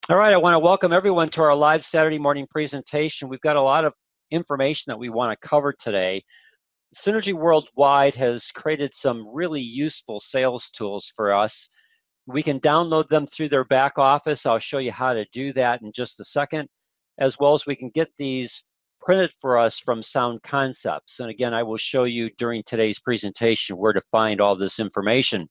All right, I want to welcome everyone to our live Saturday morning presentation. We've got a lot of information that we want to cover today. Synergy Worldwide has created some really useful sales tools for us. We can download them through their back office. I'll show you how to do that in just a second, as well as we can get these printed for us from Sound Concepts. And again, I will show you during today's presentation where to find all this information.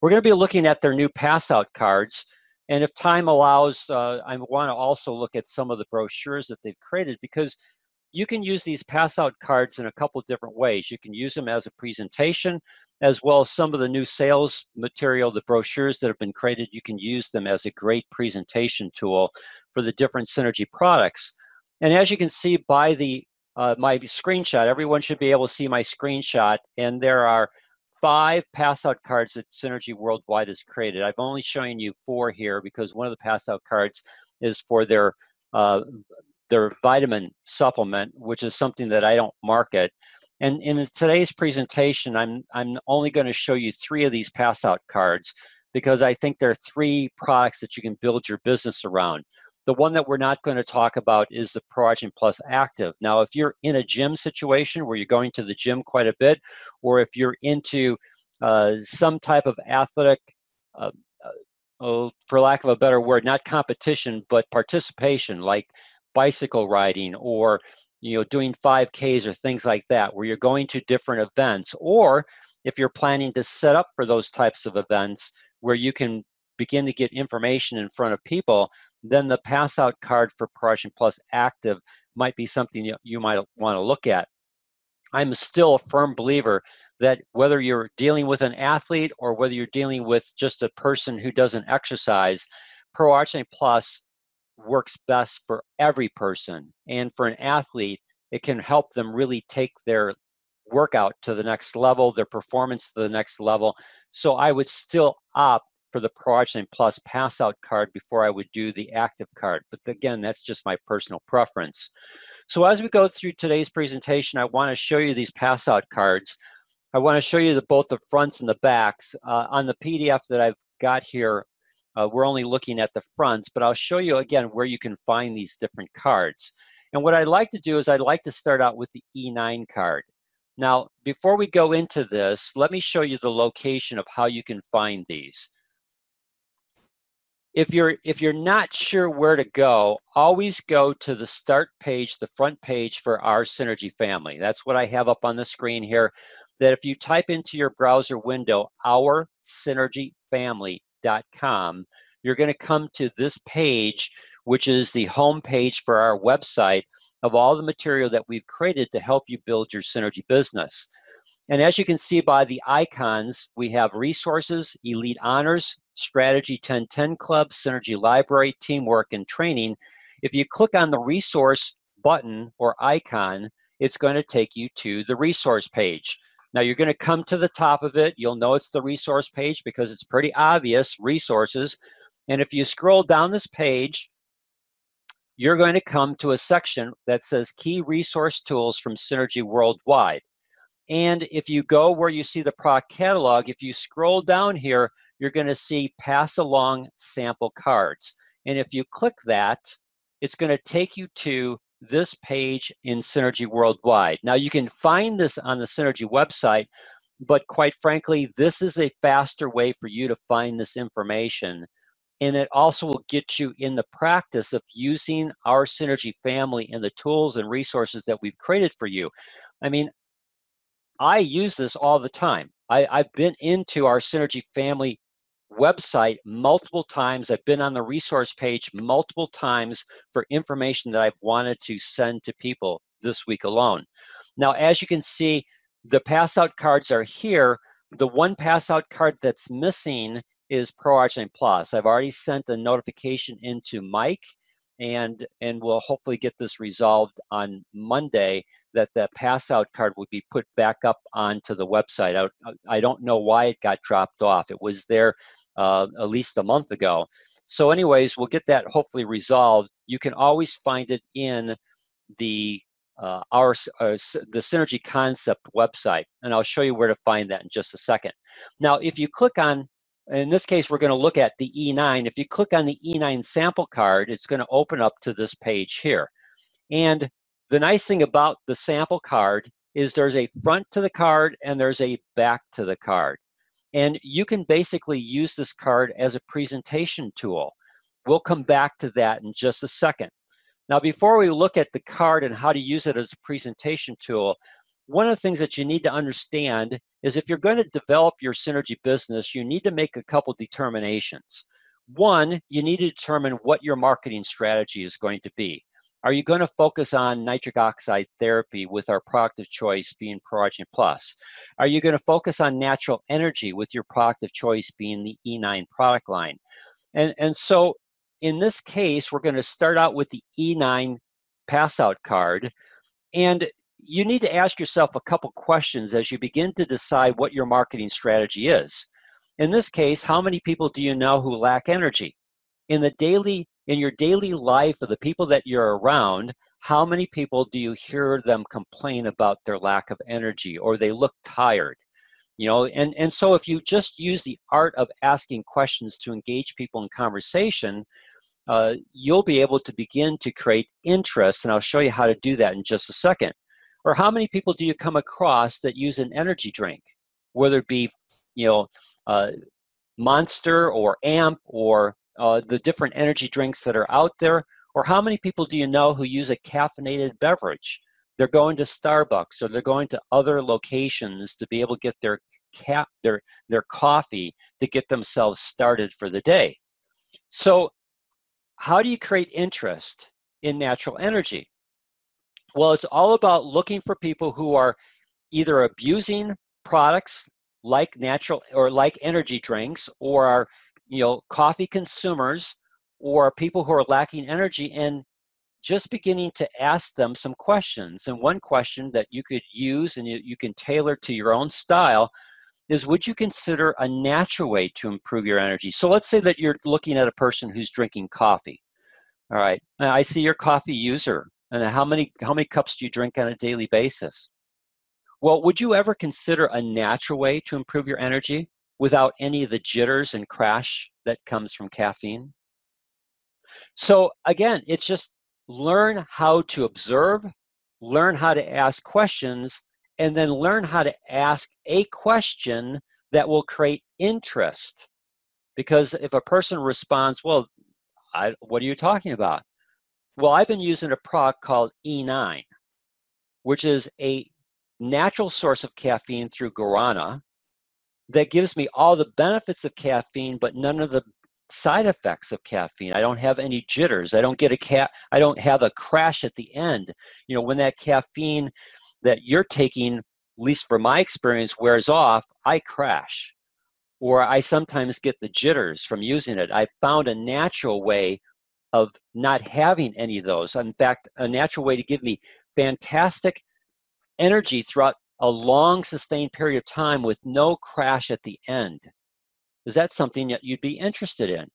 We're going to be looking at their new pass-out cards. And if time allows, I want to also look at some of the brochures that they've created, because you can use these pass-out cards in a couple different ways. You can use them as a presentation, as well as some of the new sales material, the brochures that have been created. You can use them as a great presentation tool for the different Synergy products. And as you can see by the my screenshot, everyone should be able to see my screenshot, and there are 5 pass-out cards that Synergy Worldwide has created. I've only shown you 4 here because one of the pass-out cards is for their vitamin supplement, which is something that I don't market. And in today's presentation, I'm only going to show you 3 of these pass-out cards because I think there are 3 products that you can build your business around. The one that we're not going to talk about is the ProAction Plus Active. Now, if you're in a gym situation where you're going to the gym quite a bit, or if you're into some type of athletic, for lack of a better word, not competition, but participation, like bicycle riding or doing 5Ks or things like that, where you're going to different events, or if you're planning to set up for those types of events where you can begin to get information in front of people, then the pass-out card for ProAction Plus Active might be something you might want to look at. I'm still a firm believer that whether you're dealing with an athlete or whether you're dealing with just a person who doesn't exercise, ProAction Plus works best for every person. And for an athlete, it can help them really take their workout to the next level, their performance to the next level. So I would still opt for the ProAction Plus pass-out card before I would do the active card. But again, that's just my personal preference. So as we go through today's presentation, I want to show you these pass-out cards. I want to show you both the fronts and the backs. On the PDF that I've got here, we're only looking at the fronts, but I'll show you again where you can find these different cards. And what I'd like to do is I'd like to start out with the E9 card. Now, before we go into this, let me show you the location of how you can find these. If you're not sure where to go, always go to the start page, the front page for our Synergy family. That's what I have up on the screen here. That if you type into your browser window, oursynergyfamily.com, you're going to come to this page, which is the home page for our website of all the material that we've created to help you build your Synergy business. And as you can see by the icons, we have resources, elite honors, strategy 1010 club, Synergy library, teamwork, and training. If you click on the resource button or icon, it's going to take you to the resource page. Now you're going to come to the top of it. You'll know it's the resource page because it's pretty obvious, resources. And if you scroll down this page, you're going to come to a section that says key resource tools from Synergy Worldwide. And if you go where you see the product catalog, if you scroll down here, you're going to see pass along sample cards. And if you click that, it's going to take you to this page in Synergy Worldwide. Now you can find this on the Synergy website, but quite frankly, this is a faster way for you to find this information. And it also will get you in the practice of using our Synergy family and the tools and resources that we've created for you. I mean, I use this all the time. I've been into our Synergy family website multiple times. I've been on the resource page multiple times for information that I've wanted to send to people this week alone. Now, as you can see, the pass-out cards are here. The one pass-out card that's missing is ProAction Plus. I've already sent a notification into Mike, and we'll hopefully get this resolved on Monday, that the pass-out card would be put back up onto the website. I don't know why it got dropped off. It was there at least a month ago. So anyways, we'll get that hopefully resolved. You can always find it in the the Synergy Concept website, and I'll show you where to find that in just a second. Now, if you click on In this case, we're going to look at the E9. If you click on the E9 sample card, it's going to open up to this page here. And the nice thing about the sample card is there's a front to the card and there's a back to the card. And you can basically use this card as a presentation tool. We'll come back to that in just a second. Now, before we look at the card and how to use it as a presentation tool, one of the things that you need to understand is if you're going to develop your synergy business, you need to make a couple determinations. One, you need to determine what your marketing strategy is going to be. Are you going to focus on nitric oxide therapy with our product of choice being ProArgent Plus? Are you going to focus on natural energy with your product of choice being the E9 product line? And so in this case, we're going to start out with the E9 pass out card. And you need to ask yourself a couple questions as you begin to decide what your marketing strategy is. In this case, how many people do you know who lack energy? In your daily life of the people that you're around, how many people do you hear them complain about their lack of energy or they look tired? And so if you just use the art of asking questions to engage people in conversation, you'll be able to begin to create interest, and I'll show you how to do that in just a second. Or how many people do you come across that use an energy drink, whether it be, Monster or Amp or the different energy drinks that are out there? Or how many people do you know who use a caffeinated beverage? They're going to Starbucks or they're going to other locations to be able to get their coffee to get themselves started for the day. So how do you create interest in natural energy? Well, it's all about looking for people who are either abusing products like natural or like energy drinks, or are coffee consumers, or people who are lacking energy, and just beginning to ask them some questions. And one question that you could use and you can tailor to your own style is, would you consider a natural way to improve your energy? So let's say that you're looking at a person who's drinking coffee. All right, I see you're a coffee user. And how many cups do you drink on a daily basis? Well, would you ever consider a natural way to improve your energy without any of the jitters and crash that comes from caffeine? So again, it's just learn how to observe, learn how to ask questions, and then learn how to ask a question that will create interest. Because if a person responds, well, what are you talking about? Well, I've been using a product called E9, which is a natural source of caffeine through guarana that gives me all the benefits of caffeine, but none of the side effects of caffeine. I don't have any jitters. I don't have a crash at the end. When that caffeine that you're taking, at least for my experience, wears off, I crash. Or I sometimes get the jitters from using it. I found a natural way of not having any of those. In fact, a natural way to give me fantastic energy throughout a long sustained period of time with no crash at the end. Is that something that you'd be interested in?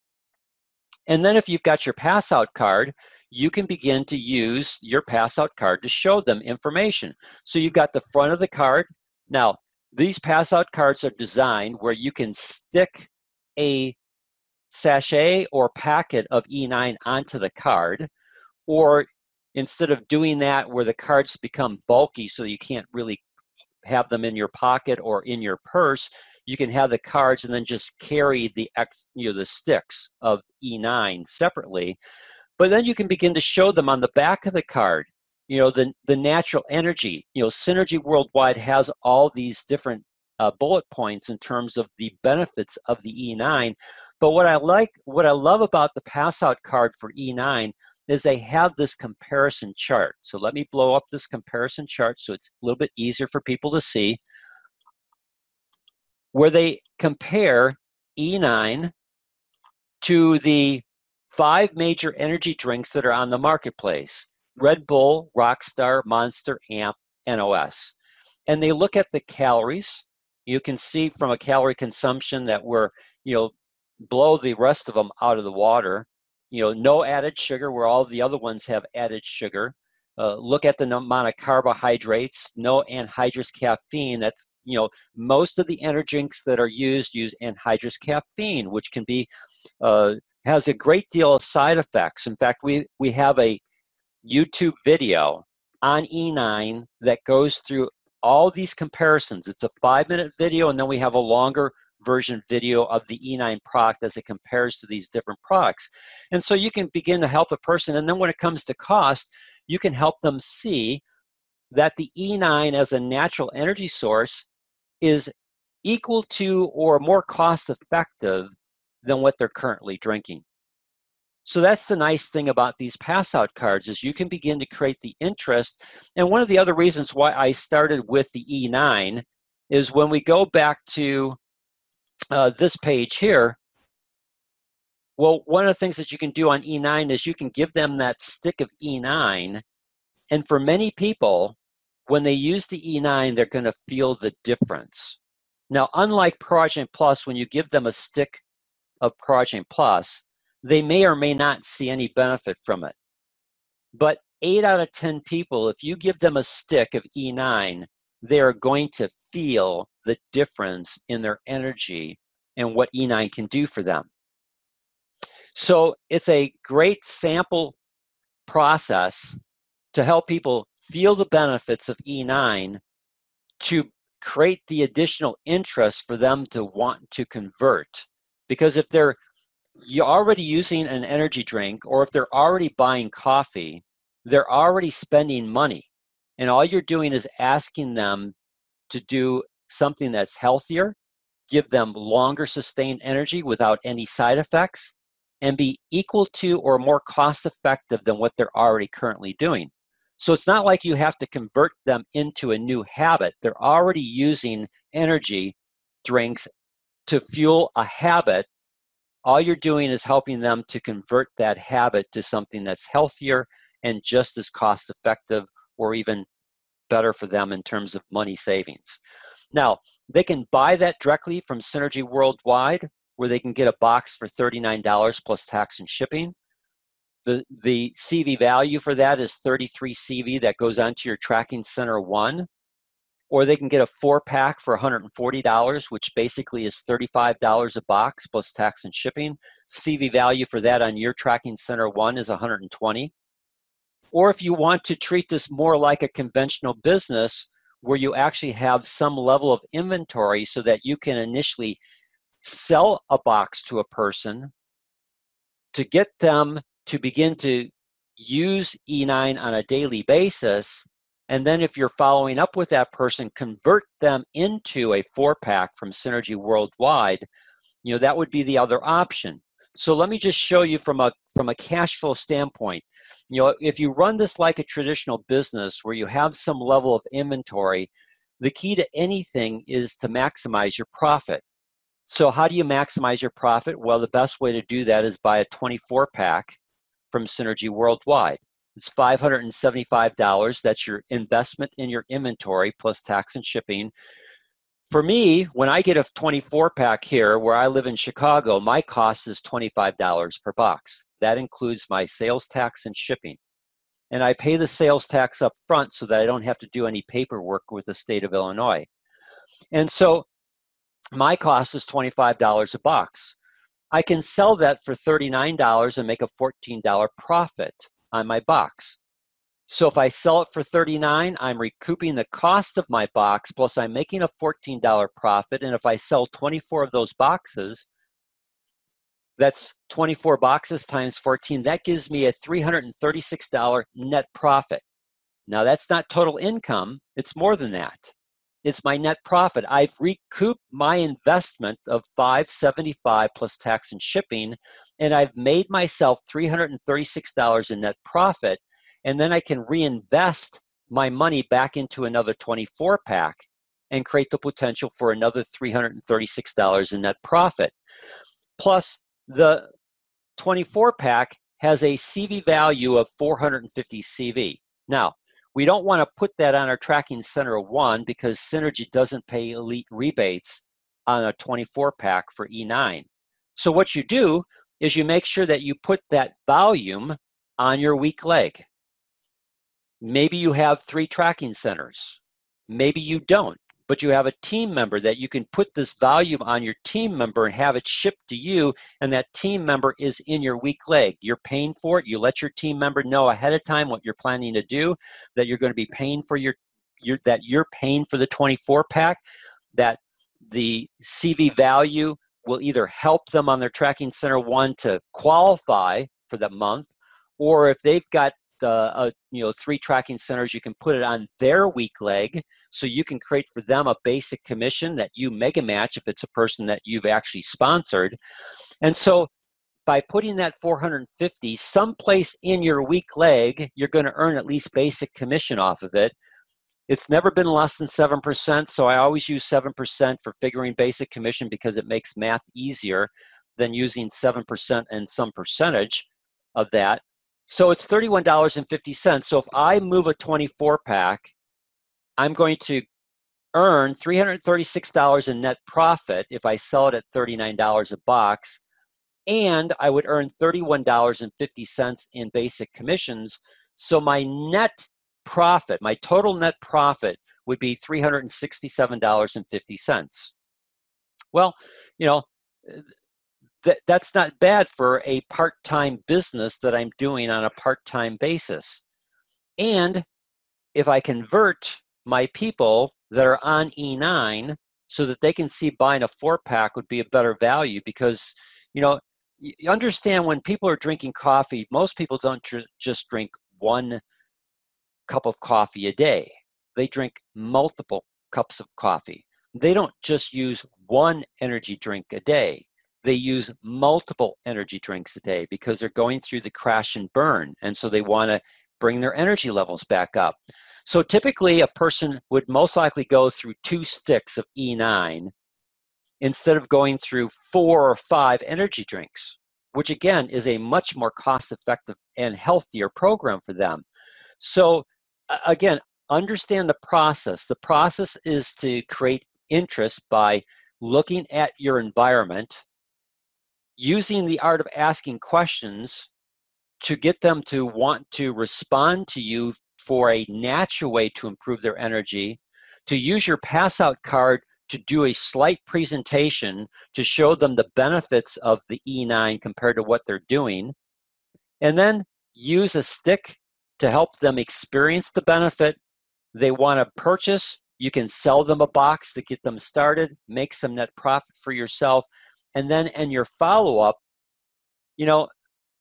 And then if you've got your pass out card, you can begin to use your pass out card to show them information. So you've got the front of the card. Now, these pass out cards are designed where you can stick a sachet or packet of E9 onto the card, or instead of doing that where the cards become bulky so you can't really have them in your pocket or in your purse, you can have the cards and then just carry the sticks of E9 separately. But then you can begin to show them on the back of the card, the natural energy. Synergy Worldwide has all these different bullet points in terms of the benefits of the E9. But what I love about the pass out card for E9 is they have this comparison chart. So let me blow up this comparison chart so it's a little bit easier for people to see, where they compare E9 to the 5 major energy drinks that are on the marketplace: Red Bull, Rockstar, Monster, Amp, NOS. And they look at the calories. You can see from a calorie consumption that we're, blow the rest of them out of the water. No added sugar, where all the other ones have added sugar. Look at the amount of carbohydrates, no anhydrous caffeine. That's most of the energy drinks that are used use anhydrous caffeine, which can be has a great deal of side effects. In fact, we have a YouTube video on E9 that goes through all these comparisons. It's a 5-minute video, and then we have a longer version video of the E9 product as it compares to these different products. And so you can begin to help a person, and then when it comes to cost, you can help them see that the E9 as a natural energy source is equal to or more cost effective than what they're currently drinking. So that's the nice thing about these pass out cards, is you can begin to create the interest. And one of the other reasons why I started with the E9 is when we go back to this page here. Well, one of the things that you can do on E9 is you can give them that stick of E9. And for many people, when they use the E9, they're going to feel the difference. Now, unlike Progen Plus, when you give them a stick of Progen Plus, they may or may not see any benefit from it. But 8 out of 10 people, if you give them a stick of E9, they are going to feel the difference in their energy and what E9 can do for them. So it's a great sample process to help people feel the benefits of E9, to create the additional interest for them to want to convert. Because if you're already using an energy drink, or if they're already buying coffee, they're already spending money. And all you're doing is asking them to do something that's healthier, give them longer sustained energy without any side effects, and be equal to or more cost effective than what they're already currently doing. So it's not like you have to convert them into a new habit. They're already using energy drinks to fuel a habit. All you're doing is helping them to convert that habit to something that's healthier and just as cost effective, or even better for them in terms of money savings. Now, they can buy that directly from Synergy Worldwide, where they can get a box for $39 plus tax and shipping. The CV value for that is 33 CV that goes onto your tracking center 1. Or they can get a 4-pack for $140, which basically is $35 a box plus tax and shipping. CV value for that on your tracking center 1 is $120. Or if you want to treat this more like a conventional business, where you actually have some level of inventory so that you can initially sell a box to a person to get them to begin to use E9 on a daily basis. And then if you're following up with that person, convert them into a 4-pack from Synergy Worldwide, that would be the other option. So let me just show you from a cash flow standpoint. If you run this like a traditional business where you have some level of inventory, the key to anything is to maximize your profit. So how do you maximize your profit? Well, the best way to do that is buy a 24-pack from Synergy Worldwide. It's $575. That's your investment in your inventory plus tax and shipping. For me, when I get a 24-pack here, where I live in Chicago, my cost is $25 per box. That includes my sales tax and shipping. And I pay the sales tax up front so that I don't have to do any paperwork with the state of Illinois. And so my cost is $25 a box. I can sell that for $39 and make a $14 profit on my box. So if I sell it for $39, I'm recouping the cost of my box, plus I'm making a $14 profit. And if I sell 24 of those boxes, that's 24 boxes times 14. That gives me a $336 net profit. Now, that's not total income. It's more than that. It's my net profit. I've recouped my investment of $575 plus tax and shipping, and I've made myself $336 in net profit. And then I can reinvest my money back into another 24-pack and create the potential for another $336 in net profit. Plus, the 24-pack has a CV value of 450 CV. Now, we don't want to put that on our tracking center 1 because Synergy doesn't pay elite rebates on a 24-pack for E9. So what you do is you make sure that you put that volume on your weak leg. Maybe you have 3 tracking centers. Maybe you don't. but you have a team member that you can put this value on your team member and have it shipped to you, and that team member is in your weak leg. You're paying for it. You let your team member know ahead of time what you're planning to do, that you're going to be paying for that you're paying for the 24 pack, that the CV value will either help them on their tracking center one to qualify for the month, or if they've got 3 tracking centers, you can put it on their weak leg, so you can create for them a basic commission that you mega match if it's a person that you've actually sponsored. And so by putting that 450 someplace in your weak leg, you're going to earn at least basic commission off of it. It's never been less than 7%, so I always use 7% for figuring basic commission because it makes math easier than using 7% and some percentage of that. So it's $31.50. So if I move a 24 pack, I'm going to earn $336 in net profit if I sell it at $39 a box, and I would earn $31.50 in basic commissions. So my net profit, my total net profit, would be $367.50. Well, that's not bad for a part-time business that I'm doing on a part-time basis. And if I convert my people that are on E9 so that they can see buying a 4-pack would be a better value, because, you understand when people are drinking coffee, most people don't just drink 1 cup of coffee a day. They drink multiple cups of coffee. They don't just use 1 energy drink a day. They use multiple energy drinks a day because they're going through the crash and burn. And so they want to bring their energy levels back up. So typically a person would most likely go through 2 sticks of E9 instead of going through 4 or 5 energy drinks, which again is a much more cost-effective and healthier program for them. So again, understand the process. The process is to create interest by looking at your environment, using the art of asking questions to get them to want to respond to you for a natural way to improve their energy, to use your pass out card to do a slight presentation to show them the benefits of the E9 compared to what they're doing, and then use a stick to help them experience the benefit they want to purchase. You can sell them a box to get them started, make some net profit for yourself, and then in your follow-up,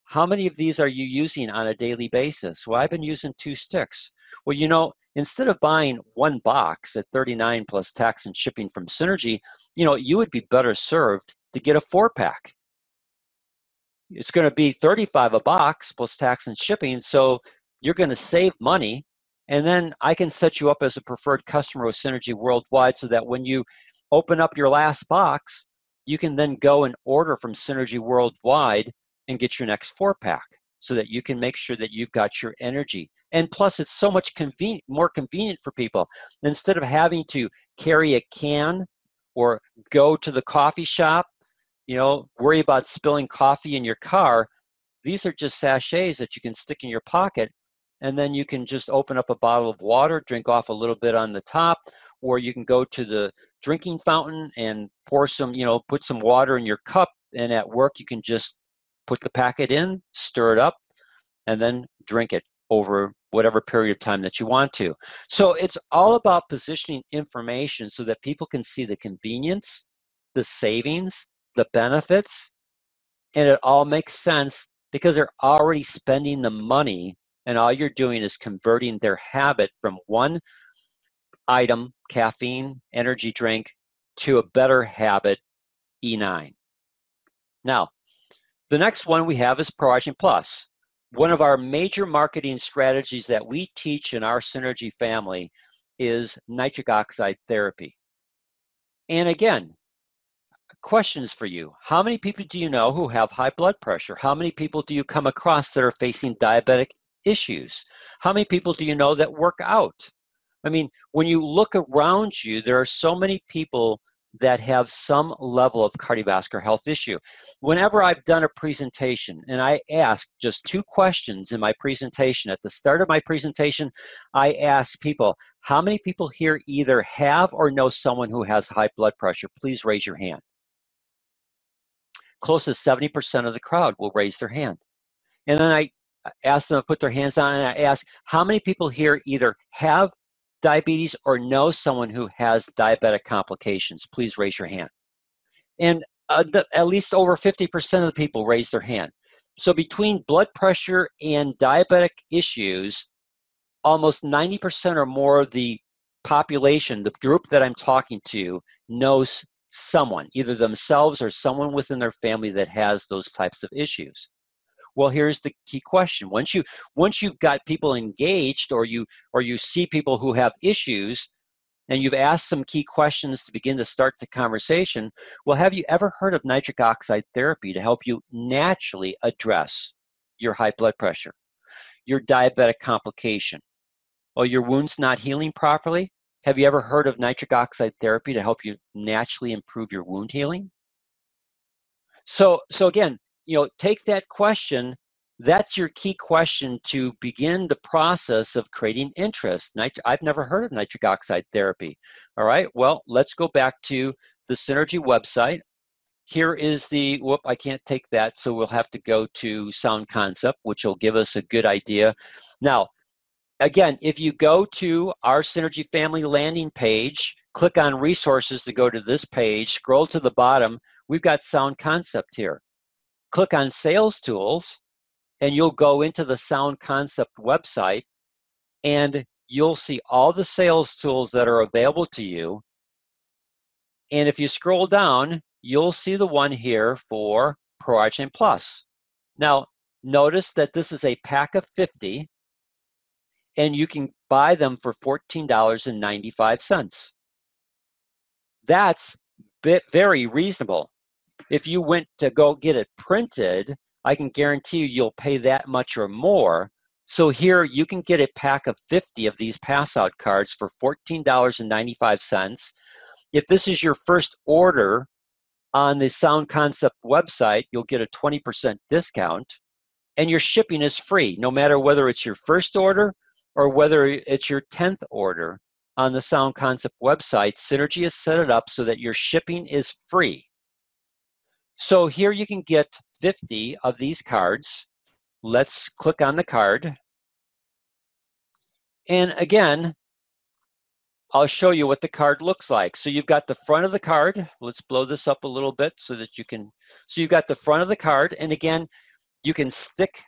how many of these are you using on a daily basis? Well, I've been using 2 sticks. Well, instead of buying 1 box at $39 plus tax and shipping from Synergy, you would be better served to get a 4-pack. It's going to be $35 a box plus tax and shipping, so you're going to save money. And then I can set you up as a preferred customer with Synergy Worldwide so that when you open up your last box, you can then go and order from Synergy Worldwide and get your next 4-pack so that you can make sure that you've got your energy. And plus, it's so much more convenient for people. Instead of having to carry a can or go to the coffee shop, worry about spilling coffee in your car, these are just sachets that you can stick in your pocket, and then you can just open up a bottle of water, drink off a little bit on the top, or you can go to the drinking fountain and pour some, put some water in your cup, and at work you can just put the packet in, stir it up, and then drink it over whatever period of time that you want to. So it's all about positioning information so that people can see the convenience, the savings, the benefits, and it all makes sense because they're already spending the money, and all you're doing is converting their habit from 1 item, caffeine, energy drink, to a better habit, E9. Now, the next one we have is Pro-Action Plus. One of our major marketing strategies that we teach in our Synergy family is nitric oxide therapy. And again, questions for you. How many people do you know who have high blood pressure? How many people do you come across that are facing diabetic issues? How many people do you know that work out? I mean, when you look around you, there are so many people that have some level of cardiovascular health issue. Whenever I've done a presentation and I ask just 2 questions in my presentation, at the start of my presentation, I ask people, how many people here either have or know someone who has high blood pressure? Please raise your hand. Close to 70% of the crowd will raise their hand. And then I ask them to put their hands on, and I ask, how many people here either have diabetes or know someone who has diabetic complications? Please raise your hand. And at least over 50% of the people raise their hand. So between blood pressure and diabetic issues, almost 90% or more of the population, the group that I'm talking to, knows someone, either themselves or someone within their family that has those types of issues. Well, here's the key question. Once you've got people engaged, or you see people who have issues, and you've asked some key questions to begin to start the conversation, well, have you ever heard of nitric oxide therapy to help you naturally address your high blood pressure, your diabetic complication, or your wounds not healing properly? Have you ever heard of nitric oxide therapy to help you naturally improve your wound healing? So again, take that question. That's your key question to begin the process of creating interest. I've never heard of nitric oxide therapy. All right, well, let's go back to the Synergy website. Here is the, I can't take that, so we'll have to go to Sound Concept, which will give us a good idea. Now, again, if you go to our Synergy Family landing page, click on Resources to go to this page, scroll to the bottom, we've got Sound Concept here. Click on Sales Tools, and you'll go into the Sound Concept website, and you'll see all the sales tools that are available to you. And if you scroll down, you'll see the one here for ProArgin Plus. Now, notice that this is a pack of 50, and you can buy them for $14.95. That's very reasonable. If you went to go get it printed, I can guarantee you'll pay that much or more. So here you can get a pack of 50 of these pass-out cards for $14.95. If this is your first order on the Sound Concept website, you'll get a 20% discount, and your shipping is free, no matter whether it's your first order or whether it's your 10th order on the Sound Concept website. Synergy has set it up so that your shipping is free. So here you can get 50 of these cards. Let's click on the card. And again, I'll show you what the card looks like. So you've got the front of the card. Let's blow this up a little bit so that you can, so you've got the front of the card. And again, you can stick,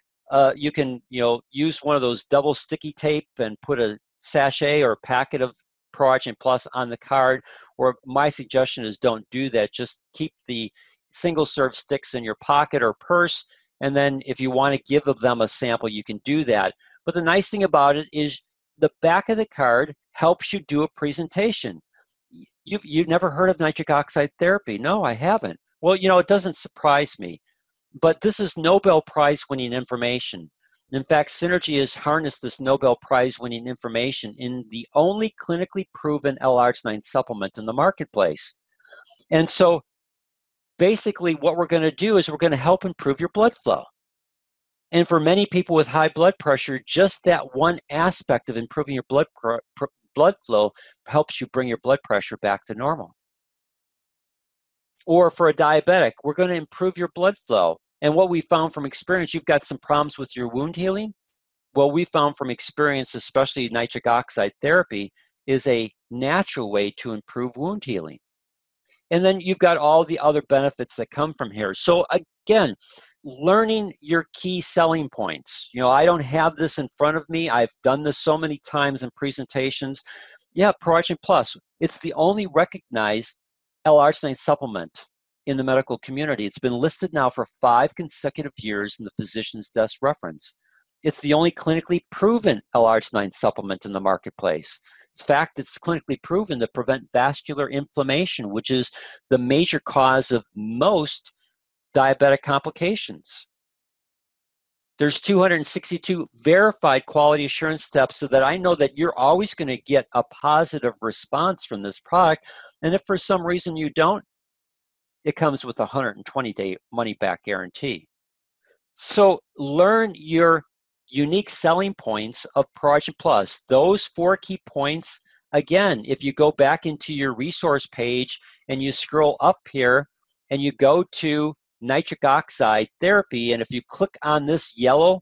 you can, use one of those double sticky tape and put a sachet or a packet of ProArgin Plus on the card. Or my suggestion is don't do that. Just keep the single serve sticks in your pocket or purse, and then if you want to give them a sample, you can do that. But the nice thing about it is the back of the card helps you do a presentation. You've never heard of nitric oxide therapy? No, I haven't. Well, it doesn't surprise me, but this is Nobel Prize winning information. In fact, Synergy has harnessed this Nobel Prize winning information in the only clinically proven L-arginine supplement in the marketplace. And so basically what we're going to do is we're going to help improve your blood flow. And for many people with high blood pressure, just that one aspect of improving your blood flow helps you bring your blood pressure back to normal. Or for a diabetic, we're going to improve your blood flow. And what we found from experience, you've got some problems with your wound healing. Well, we found from experience, especially nitric oxide therapy, is a natural way to improve wound healing. And then you've got all the other benefits that come from here. So again, learning your key selling points. I don't have this in front of me. I've done this so many times in presentations. Yeah, ProArgin Plus, it's the only recognized L-arginine supplement in the medical community. It's been listed now for 5 consecutive years in the physician's desk reference. It's the only clinically proven L-arginine supplement in the marketplace. In fact, it's clinically proven to prevent vascular inflammation, which is the major cause of most diabetic complications. There's 262 verified quality assurance steps so that I know that you're always going to get a positive response from this product. And if for some reason you don't, it comes with a 120-day money-back guarantee. So learn your unique selling points of Project Plus. Those 4 key points, again, if you go back into your resource page and you scroll up here and you go to nitric oxide therapy, and if you click on this yellow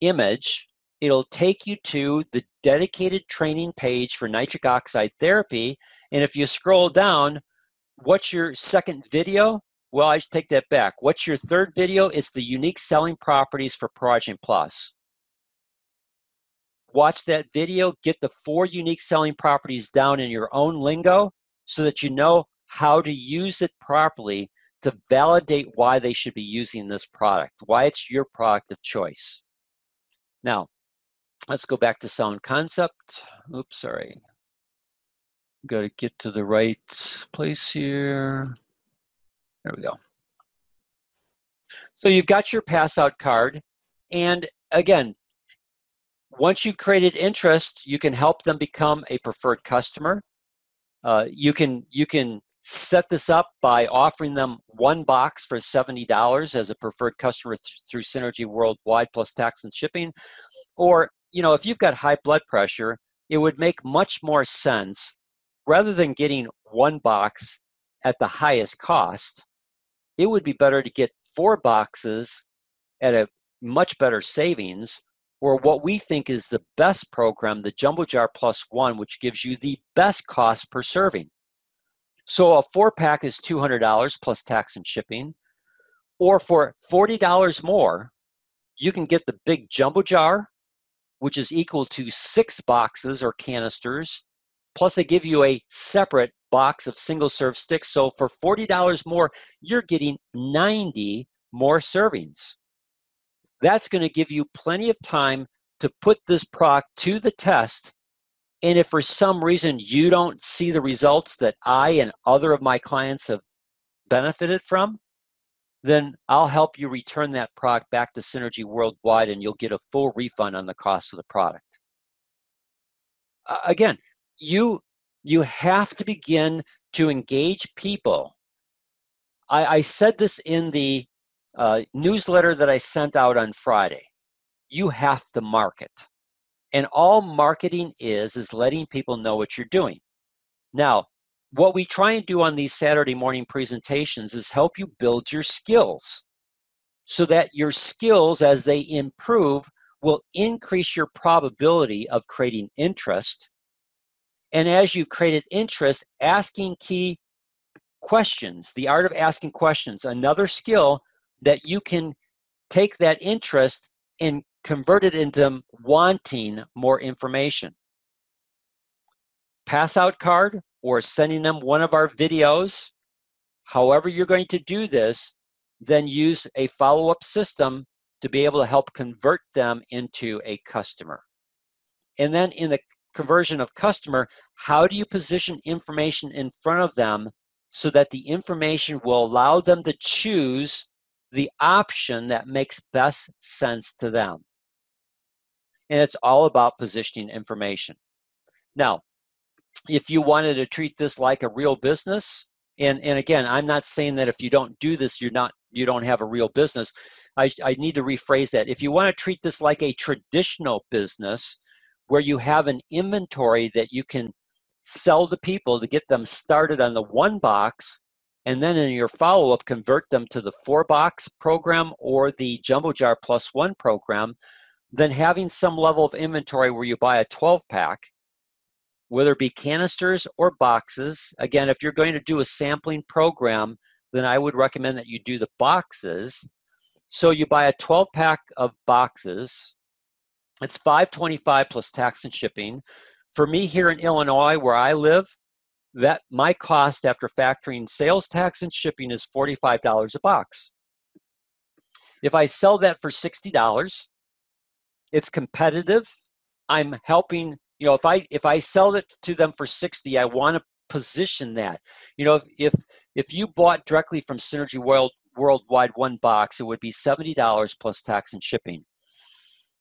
image, it'll take you to the dedicated training page for nitric oxide therapy. And if you scroll down, what's your second video? Well, I take that back. What's your third video? It's the unique selling properties for Project Plus. Watch that video, get the 4 unique selling properties down in your own lingo so that you know how to use it properly to validate why they should be using this product, why it's your product of choice. Now, let's go back to sound concept. Oops, sorry. Got to get to the right place here. There we go. So you've got your pass out card. And again, once you've created interest, you can help them become a preferred customer. You can set this up by offering them 1 box for $70 as a preferred customer through Synergy Worldwide plus tax and shipping. Or, if you've got high blood pressure, it would make much more sense, rather than getting 1 box at the highest cost, it would be better to get 4 boxes at a much better savings, or what we think is the best program, the Jumbo Jar Plus 1, which gives you the best cost per serving. So a 4-pack is $200 plus tax and shipping, or for $40 more, you can get the big Jumbo Jar, which is equal to 6 boxes or canisters, plus they give you a separate box of single-serve sticks. So for $40 more, you're getting 90 more servings. That's going to give you plenty of time to put this product to the test. And if for some reason you don't see the results that I and other of my clients have benefited from, then I'll help you return that product back to Synergy Worldwide, and you'll get a full refund on the cost of the product. Again, you have to begin to engage people. I said this in the newsletter that I sent out on Friday. You have to market. And all marketing is letting people know what you're doing. Now, what we try and do on these Saturday morning presentations is help you build your skills so that your skills, as they improve, will increase your probability of creating interest. And as you've created interest, asking key questions, the art of asking questions, another skill that you can take that interest and convert it into them wanting more information. Pass out card or sending them one of our videos. However you're going to do this, then use a follow-up system to be able to help convert them into a customer. And then in the conversion of customer, how do you position information in front of them so that the information will allow them to choose the option that makes best sense to them? And it's all about positioning information. Now, if you wanted to treat this like a real business, and again, I'm not saying that if you don't do this, you don't have a real business. I need to rephrase that. If you want to treat this like a traditional business where you have an inventory that you can sell to people to get them started on the 1 box, and then in your follow-up, convert them to the 4-box program or the Jumbo Jar Plus 1 program, then having some level of inventory where you buy a 12-pack, whether it be canisters or boxes. Again, if you're going to do a sampling program, then I would recommend that you do the boxes. So you buy a 12-pack of boxes. It's $525 plus tax and shipping. For me here in Illinois, where I live, that my cost after factoring sales tax and shipping is $45 a box. If I sell that for $60, it's competitive. I'm helping, if I sell it to them for $60, I want to position that. If you bought directly from Synergy Worldwide one box, it would be $70 plus tax and shipping.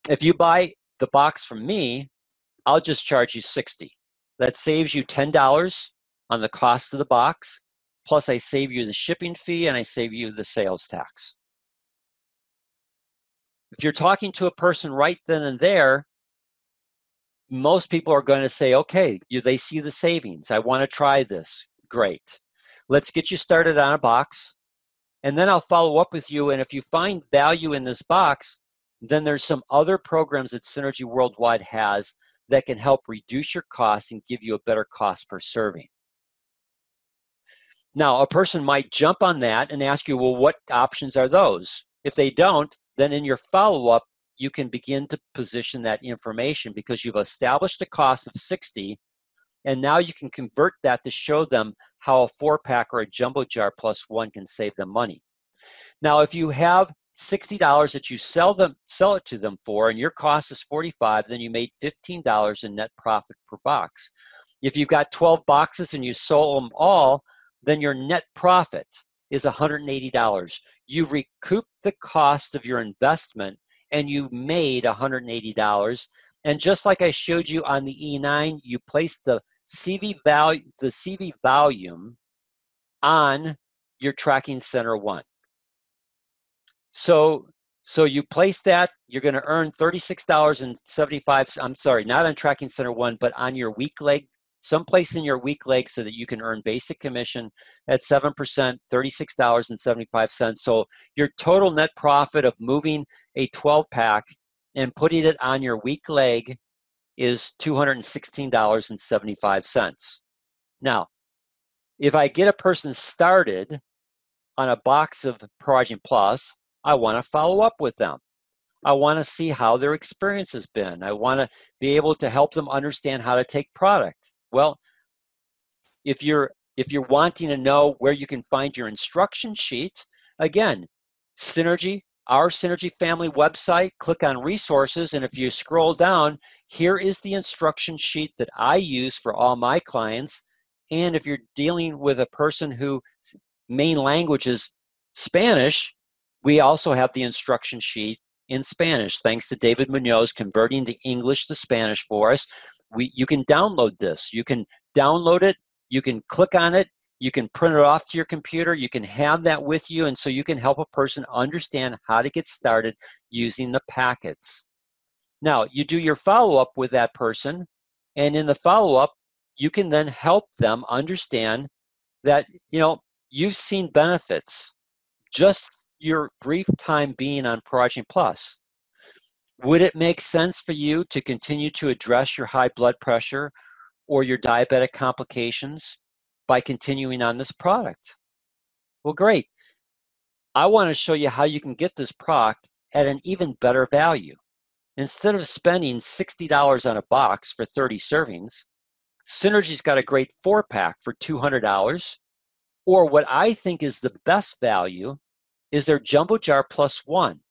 If you buy the box from me, I'll just charge you $60. That saves you $10 on the cost of the box, plus I save you the shipping fee and I save you the sales tax. If you're talking to a person right then and there, most people are going to say, okay, they see the savings. I want to try this. Great. Let's get you started on a box. And then I'll follow up with you. And if you find value in this box, then there's some other programs that Synergy Worldwide has that can help reduce your costs and give you a better cost per serving. Now, a person might jump on that and ask you, well, what options are those? If they don't, then in your follow-up, you can begin to position that information because you've established a cost of $60, and now you can convert that to show them how a 4-pack or a jumbo jar plus one can save them money. Now, if you have $60 that you sell it to them for, and your cost is $45, then you made $15 in net profit per box. If you've got 12 boxes and you sold them all, then your net profit is $180. You've recouped the cost of your investment and you've made $180. And just like I showed you on the E9, you place the CV volume on your tracking center one. So you place that, you're going to earn $36.75. I'm sorry, not on tracking center one, but on your weak leg, someplace in your weak leg, so that you can earn basic commission at 7%, $36.75. So your total net profit of moving a 12-pack and putting it on your weak leg is $216.75. Now, if I get a person started on a box of Proagent Plus, I want to follow up with them. I want to see how their experience has been. I want to be able to help them understand how to take product. Well, if you're wanting to know where you can find your instruction sheet, again, Synergy, our Synergy family website, click on resources, and if you scroll down, here is the instruction sheet that I use for all my clients. And if you're dealing with a person whose main language is Spanish, we also have the instruction sheet in Spanish, thanks to David Munoz converting the English to Spanish for us. You can download this. You can download it. You can click on it. You can print it off to your computer. You can have that with you, and so you can help a person understand how to get started using the packets. Now, you do your follow-up with that person, and in the follow-up, you can then help them understand that, you've seen benefits just your brief time being on Proagent Plus. Would it make sense for you to continue to address your high blood pressure or your diabetic complications by continuing on this product? Well, great. I want to show you how you can get this product at an even better value. Instead of spending $60 on a box for 30 servings, Synergy's got a great 4-pack for $200, or what I think is the best value is their Jumbo Jar Plus One.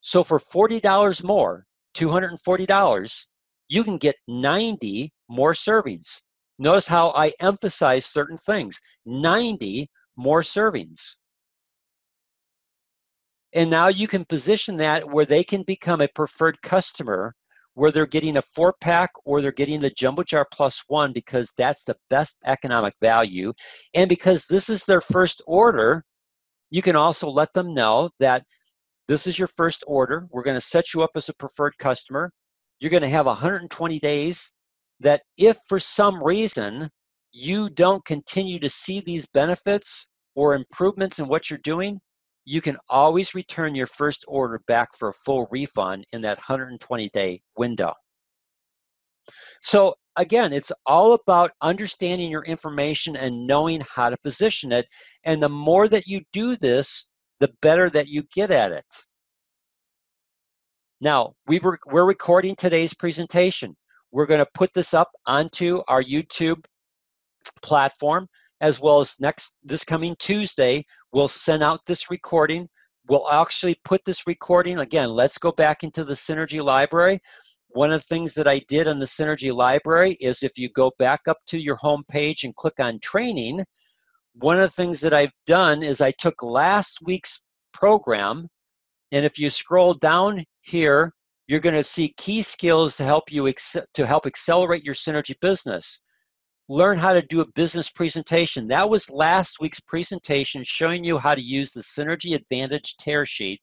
So for $40 more, $240, you can get 90 more servings. Notice how I emphasize certain things. 90 more servings. And now you can position that where they can become a preferred customer, where they're getting a 4-pack or they're getting the Jumbo Jar Plus One, because that's the best economic value. And because this is their first order, you can also let them know that this is your first order. We're going to set you up as a preferred customer. You're going to have 120 days that if for some reason you don't continue to see these benefits or improvements in what you're doing, you can always return your first order back for a full refund in that 120-day window. So again, it's all about understanding your information and knowing how to position it. And the more that you do this, the better that you get at it. Now, we're recording today's presentation. We're going to put this up onto our YouTube platform, as well as this coming Tuesday, we'll send out this recording. We'll actually put this recording, again, let's go back into the Synergy library. One of the things that I did on the Synergy library is if you go back up to your home page and click on training, one of the things that I've done is I took last week's program. And if you scroll down here, you're going to see key skills to help you accelerate your synergy business. Learn how to do a business presentation. That was last week's presentation showing you how to use the Synergy Advantage tear sheet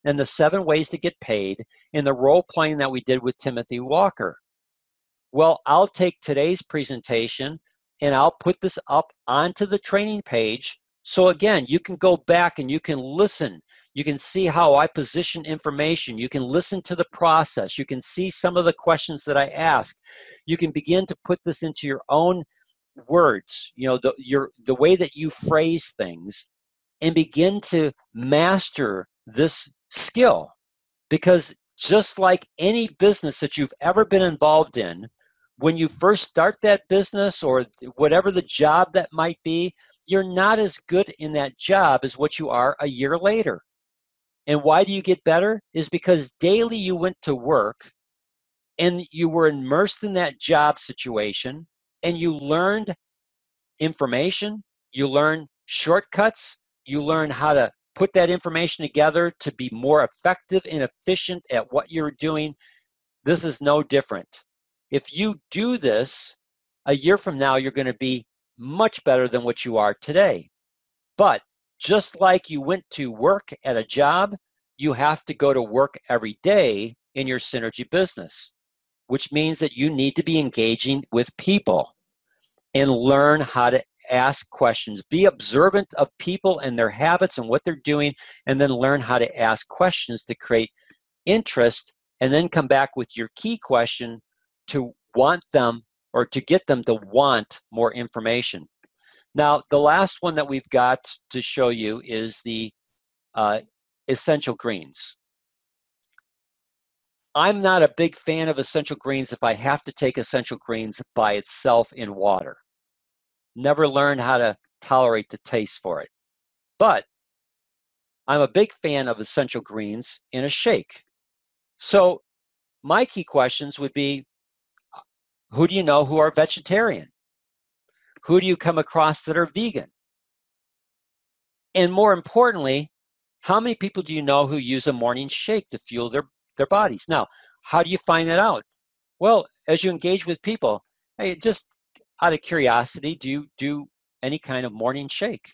and the 7 ways to get paid in the role playing that we did with Timothy Walker. Well, I'll take today's presentation and I'll put this up onto the training page. So again, you can go back and you can listen. You can see how I position information. You can listen to the process. You can see some of the questions that I ask. You can begin to put this into your own words, the way that you phrase things, and begin to master this skill. Because just like any business that you've ever been involved in, when you first start that business or whatever the job that might be, you're not as good in that job as what you are a year later. And why do you get better? Is because daily you went to work and you were immersed in that job situation and you learned information, you learned shortcuts, you learned how to put that information together to be more effective and efficient at what you're doing. This is no different. If you do this, a year from now, you're going to be much better than what you are today. But just like you went to work at a job, you have to go to work every day in your synergy business, which means that you need to be engaging with people and learn how to ask questions. Be observant of people and their habits and what they're doing, and then learn how to ask questions to create interest, and then come back with your key question to want them or to get them to want more information. Now, the last one that we've got to show you is the essential greens. I'm not a big fan of essential greens if I have to take essential greens by itself in water. Never learned how to tolerate the taste for it. But I'm a big fan of essential greens in a shake. So my key questions would be, who do you know who are vegetarian? Who do you come across that are vegan? And more importantly, how many people do you know who use a morning shake to fuel their bodies? Now, how do you find that out? Well, as you engage with people, hey, just out of curiosity, do you do any kind of morning shake?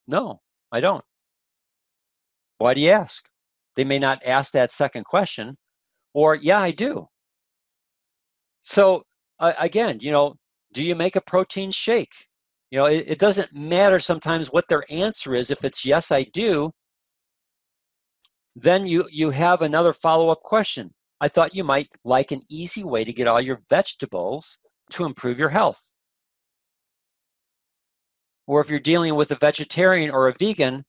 No, I don't. Why do you ask? They may not ask that second question, or yeah, I do. So again, do you make a protein shake? It doesn't matter sometimes what their answer is. If it's yes, I do, then you have another follow-up question. I thought you might like an easy way to get all your vegetables to improve your health. Or if you're dealing with a vegetarian or a vegan,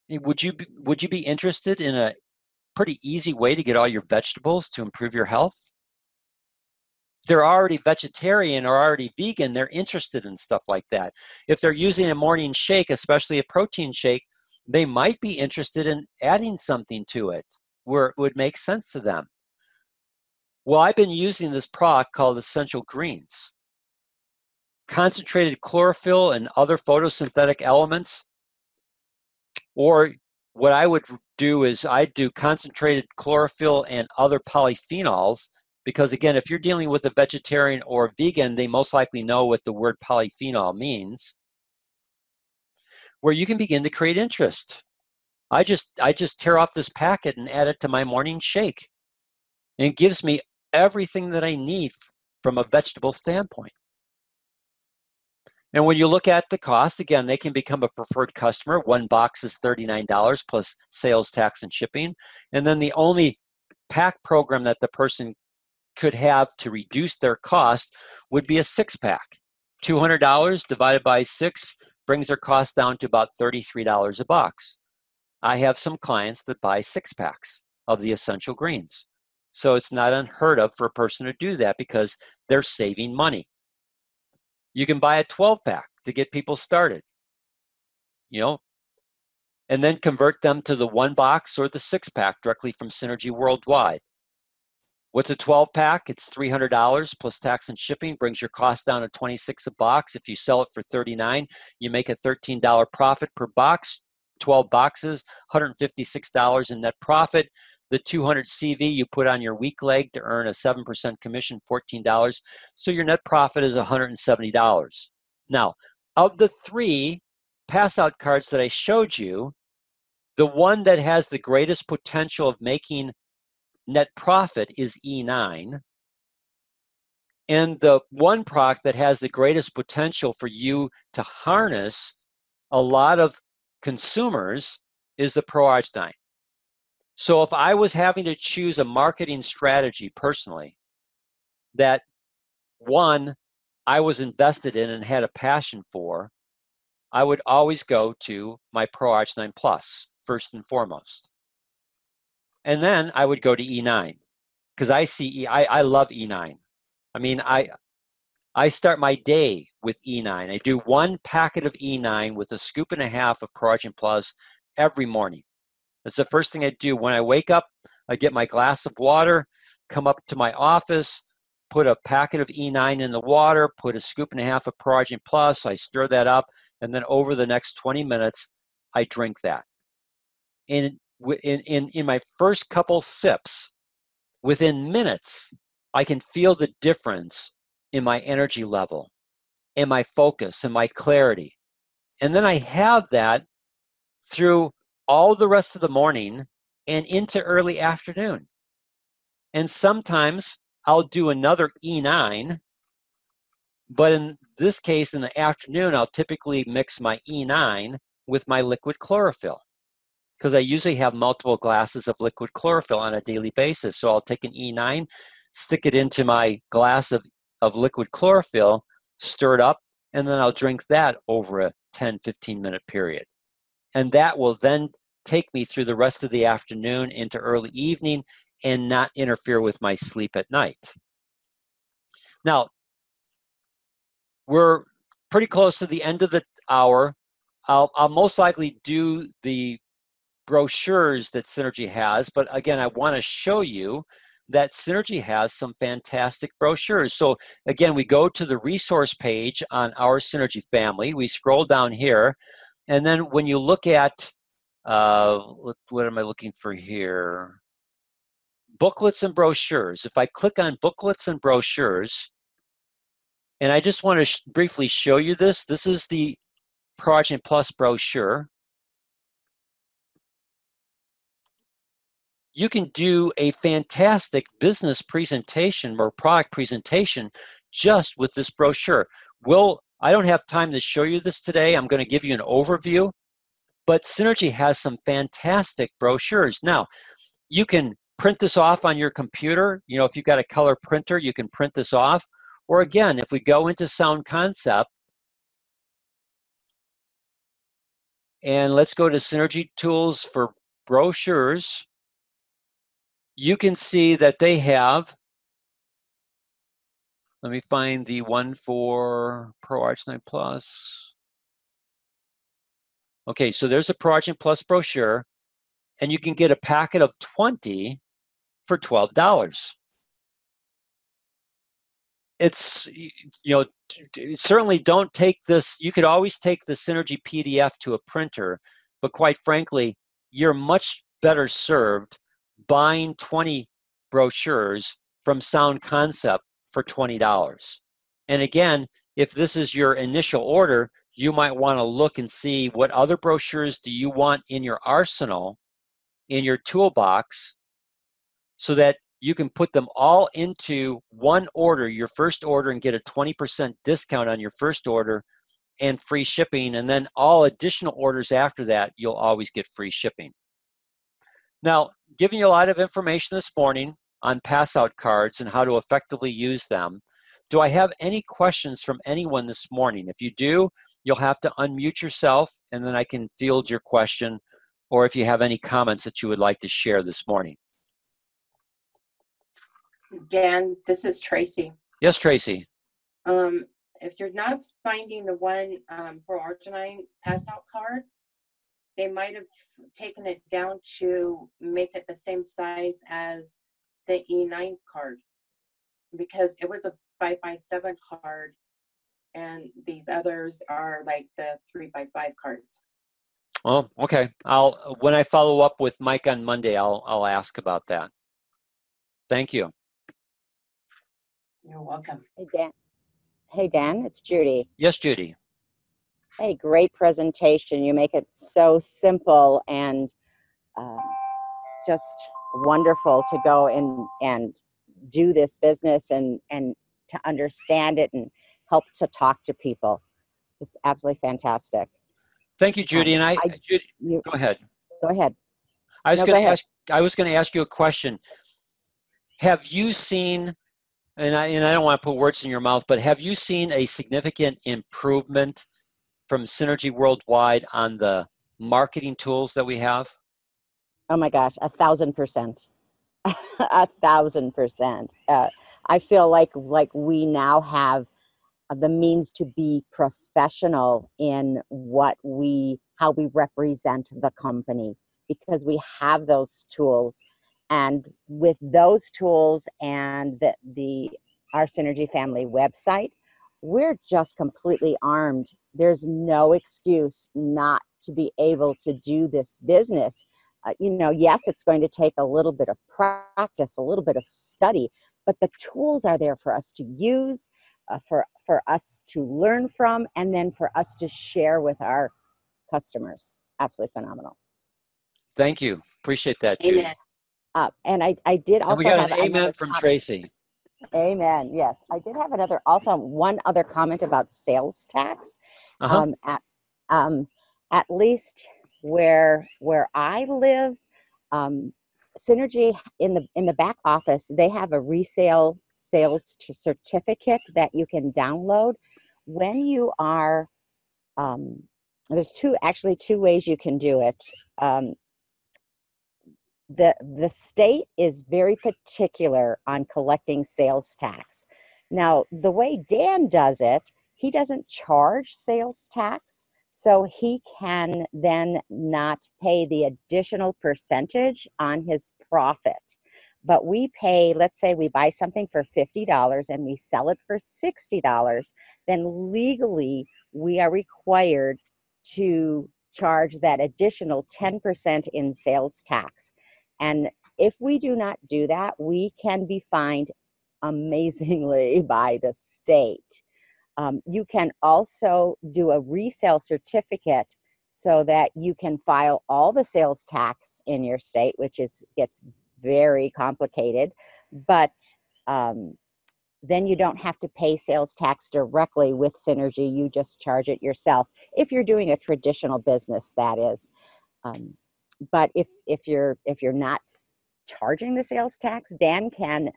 would you be interested in a pretty easy way to get all your vegetables to improve your health? If they're already vegetarian or already vegan, they're interested in stuff like that. If they're using a morning shake, especially a protein shake, they might be interested in adding something to it where it would make sense to them. Well, I've been using this product called Essential Greens. Concentrated chlorophyll and other photosynthetic elements. Or what I would do is I'd do concentrated chlorophyll and other polyphenols, because again, if you're dealing with a vegetarian or a vegan, they most likely know what the word polyphenol means, where you can begin to create interest. I just tear off this packet and add it to my morning shake. And it gives me everything that I need from a vegetable standpoint. And when you look at the cost, again, they can become a preferred customer. One box is $39 plus sales tax and shipping. And then the only pack program that the person could have to reduce their cost would be a 6-pack. $200 divided by 6 brings their cost down to about $33 a box. I have some clients that buy 6-packs of the essential greens. So it's not unheard of for a person to do that because they're saving money. You can buy a 12-pack to get people started, and then convert them to the 1 box or the 6-pack directly from Synergy Worldwide. What's a 12-pack? It's $300 plus tax and shipping, brings your cost down to $26 a box. If you sell it for $39, you make a $13 profit per box. 12 boxes, $156 in net profit. The 200 CV you put on your weak leg to earn a 7% commission, $14. So your net profit is $170. Now, of the 3 pass out cards that I showed you, the one that has the greatest potential of making net profit is E9. And the one product that has the greatest potential for you to harness a lot of consumers is the Pro Arch 9. So if I was having to choose a marketing strategy personally that, one, I was invested in and had a passion for, I would always go to my Pro Arch 9 Plus first and foremost. And then I would go to E9 because I love E9. I mean, I start my day with E9. I do 1 packet of E9 with a scoop and a half of Pro Arch Plus every morning. That's the first thing I do. When I wake up, I get my glass of water, come up to my office, put a packet of E9 in the water, put a scoop and a half of Pro Arch Plus, I stir that up, and then over the next 20 minutes, I drink that. In my first couple sips, within minutes, I can feel the difference in my energy level, in my focus, and my clarity. And then I have that through all the rest of the morning and into early afternoon. And sometimes I'll do another E9, but in this case, in the afternoon, I'll typically mix my E9 with my liquid chlorophyll because I usually have multiple glasses of liquid chlorophyll on a daily basis. So I'll take an E9, stick it into my glass of liquid chlorophyll, stir it up, and then I'll drink that over a 10, 15-minute period. And that will then take me through the rest of the afternoon into early evening and not interfere with my sleep at night. Now, we're pretty close to the end of the hour. I'll most likely do the brochures that Synergy has, but again, I want to show you that Synergy has some fantastic brochures. So again, we go to the resource page on our Synergy family. We scroll down here, and then when you look at, what am I looking for here? Booklets and brochures. If I click on booklets and brochures, and I just want to briefly show you this. This is the Pro Arch Plus brochure. You can do a fantastic business presentation or product presentation just with this brochure. I don't have time to show you this today. I'm going to give you an overview, but Synergy has some fantastic brochures. Now, you can print this off on your computer. You know, if you've got a color printer, you can print this off. Or again, if we go into Sound Concept, and let's go to Synergy Tools for brochures, you can see that they have, let me find the one for Pro Arch 9 Plus. Okay, so there's a Pro Arch Plus brochure, and you can get a packet of 20 for $12. It's, you know, certainly don't take this. You could always take the Synergy PDF to a printer, but quite frankly, you're much better served buying 20 brochures from Sound Concept for $20. And again, if this is your initial order, you might want to look and see what other brochures do you want in your arsenal, in your toolbox, so that you can put them all into one order, your first order, and get a 20% discount on your first order and free shipping. And then all additional orders after that, you'll always get free shipping. Now, giving you a lot of information this morning on pass out cards and how to effectively use them. Do I have any questions from anyone this morning? If you do, you'll have to unmute yourself and then I can field your question, or if you have any comments that you would like to share this morning. Dan, this is Tracy. Yes, Tracy. If you're not finding the one Pro Arch 9 pass out card, they might have taken it down to make it the same size as the E9 card, because it was a 5x7 card and these others are like the 3x5 cards. Oh, okay. When I follow up with Mike on Monday, I'll ask about that. Thank you. You're welcome. Hey, Dan. Hey, Dan, it's Judy. Yes, Judy. Hey, great presentation. You make it so simple and uh, just wonderful to go and do this business and to understand it and help to talk to people. It's absolutely fantastic. Thank you, Judy. And Judy, You go ahead. go ahead. I was No, go going to ahead. ask. I was going to ask you a question. Have you seen, and I don't want to put words in your mouth, but have you seen a significant improvement from Synergy Worldwide on the marketing tools that we have? Oh my gosh, 1,000%. 1,000%. I feel like we now have the means to be professional in how we represent the company, because we have those tools, and with those tools and the our Synergy Family website, we're just completely armed. There's no excuse not to be able to do this business. Yes, it's going to take a little bit of practice, a little bit of study, but the tools are there for us to use, for us to learn from, and then for us to share with our customers. Absolutely phenomenal. Thank you. Appreciate that, Judy. Amen. And I did And we also got have an amen another from comment. Tracy. Amen. Yes, I did have one other comment about sales tax. Uh-huh. At at least where I live, Synergy in the back office, they have a resale sales certificate that you can download when you are. There's two ways you can do it. Um, the state is very particular on collecting sales tax. Now, the way Dan does it, he doesn't charge sales tax, so he can then not pay the additional percentage on his profit. But we pay, let's say we buy something for $50 and we sell it for $60, then legally we are required to charge that additional 10% in sales tax. And if we do not do that, we can be fined amazingly by the state. You can also do a resale certificate so that you can file all the sales tax in your state, which gets very complicated. But then you don't have to pay sales tax directly with Synergy. You just charge it yourself if you're doing a traditional business, that is. But if you're not charging the sales tax, Dan can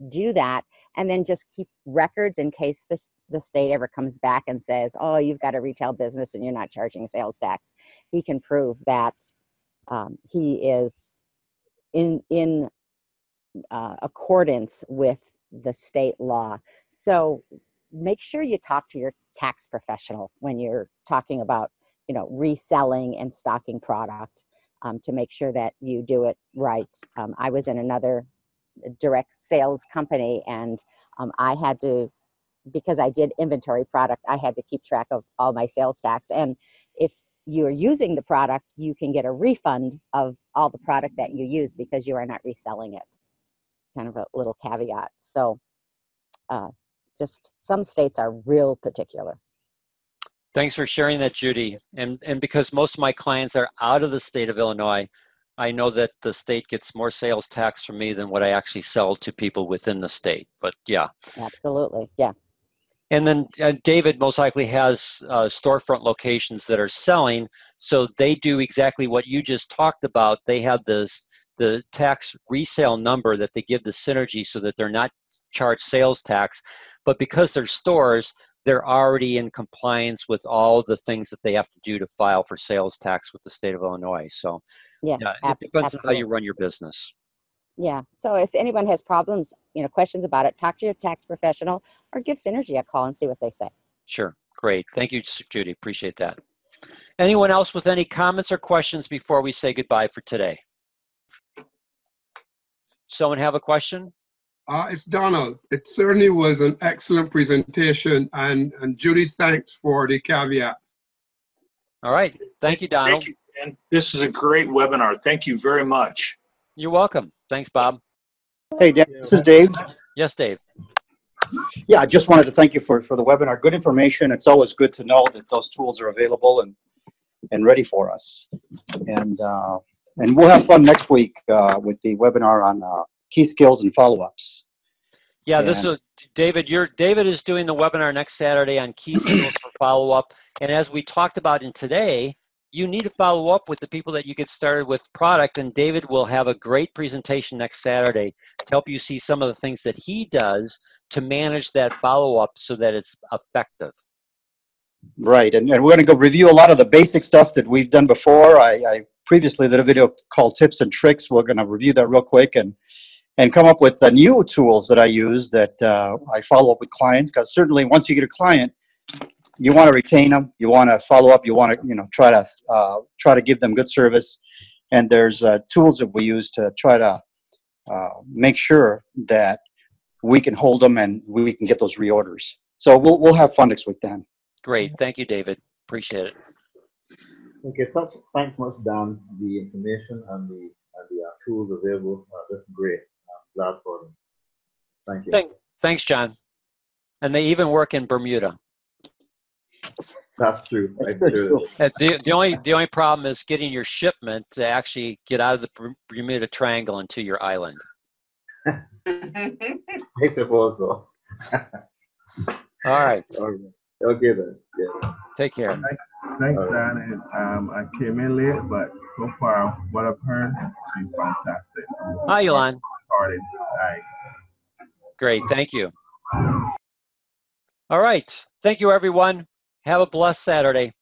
do that and then just keep records in case the state ever comes back and says, oh, you've got a retail business and you're not charging sales tax. He can prove that he is in accordance with the state law. So make sure you talk to your tax professional when you're talking about, reselling and stocking product, to make sure that you do it right. I was in another direct sales company, and I had to, because I did inventory product, I had to keep track of all my sales tax. And if you're using the product, you can get a refund of all the product that you use because you are not reselling it. Kind of a little caveat. So just some states are real particular. Thanks for sharing that, Judy. And because most of my clients are out of the state of Illinois, I know that the state gets more sales tax from me than what I actually sell to people within the state. But yeah. Absolutely. Yeah. And then David most likely has storefront locations that are selling, so they do exactly what you just talked about. They have the tax resale number that they give the Synergy so that they're not charged sales tax, but because they're stores, they're already in compliance with all the things that they have to do to file for sales tax with the state of Illinois. So Yeah. yeah, it depends on how you Absolutely. run your business. Yeah. So if anyone has problems, questions about it, talk to your tax professional or give Synergy a call and see what they say. Sure. Great. Thank you, Judy. Appreciate that. Anyone else with any comments or questions before we say goodbye for today? Someone have a question? It's Donald. It certainly was an excellent presentation, and Judy, thanks for the caveat. All right. Thank you, Donald. And this is a great webinar. Thank you very much. You're welcome. Thanks, Bob. Hey, Dan, this is Dave. Yes, Dave. Yeah, I just wanted to thank you for the webinar. Good information. It's always good to know that those tools are available and ready for us. And we'll have fun next week with the webinar on key skills and follow-ups. Yeah, this is David. David is doing the webinar next Saturday on key skills for follow-up. And as we talked about in today, you need to follow up with the people that you get started with product. And David will have a great presentation next Saturday to help you see some of the things that he does to manage that follow-up so that it's effective. Right, and we're going to go review a lot of the basic stuff that we've done before. I previously did a video called Tips and Tricks. We're going to review that real quick and come up with new tools that I use that I follow up with clients, because certainly once you get a client, you want to retain them, you want to follow up, you want to try to give them good service, and there's tools that we use to try to make sure that we can hold them and we can get those reorders. So we'll have fun next week, Dan. Great, thank you, David. Appreciate it. Okay, thanks much, Dan. The information and the tools available, that's great. I'm glad for them. Thank you. Thanks, John. And they even work in Bermuda. That's true. The only problem is getting your shipment to actually get out of the Bermuda Triangle into your island. I suppose so. All right. Okay then. Yeah. Take care. Thanks, Dan. And I came in late, but so far, what I've heard has been fantastic. Hi, Elon. Started. Great. Thank you. All right. Thank you, everyone. Have a blessed Saturday.